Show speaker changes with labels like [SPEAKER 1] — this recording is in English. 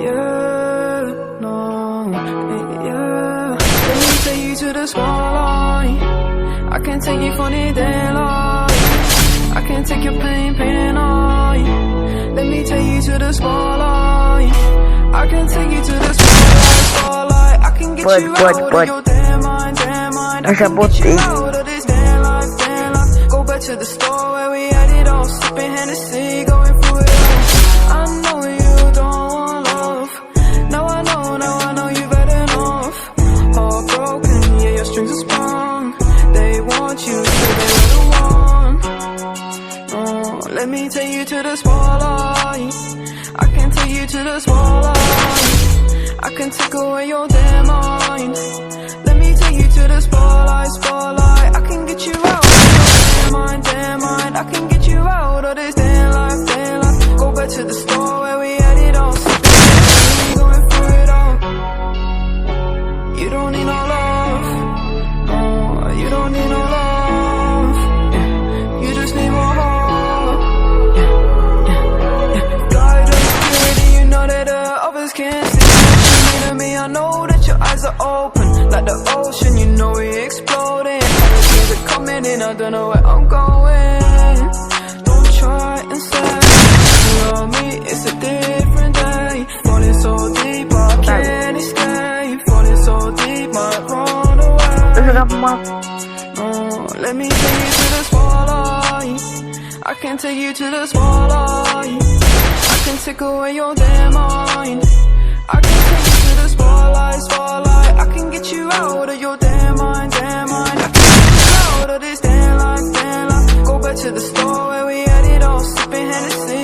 [SPEAKER 1] Yeah, no, yeah. Let me take you to the spotlight. I can take you for the daylight. I can take your pain away. Let me take you to the spotlight. I can take you to the spotlight. I can get you out of your damn mind. I can get you out of this damn life. Go back to the store where we had it all, sipping Hennessy, going through it all. I know you don't want love. Now I know you've had enough. Heartbroken, yeah, your strings are sprung. They want you, so they're the one. Oh, let me take you to the spotlight. I can take you to the spotlight. I can take away your damn mind. Let me take you to the spotlight. I can get you out of your damn mind. I can get you out of this damn life. Go back to the store where we had it all, going through it all. You don't need no love. Oh, you don't need no love. Yeah. You just need more heart. Guidance clear, you know that others can't see. You to me, I know that your eyes are open like the ocean, you know we exploding. Hurricanes are coming in, I don't know where I'm going. Don't try and say you know me, it's a different day. Falling so deep, I can't escape. Falling so deep, might run away. Oh, let me take you to the spotlight. I can take you to the spotlight. I can take away your damn mind. I can take you to the spotlight. I can get you out of your damn mind. I can get you out of this damn life. Go back to the store where we had it all, sipping Hennessy.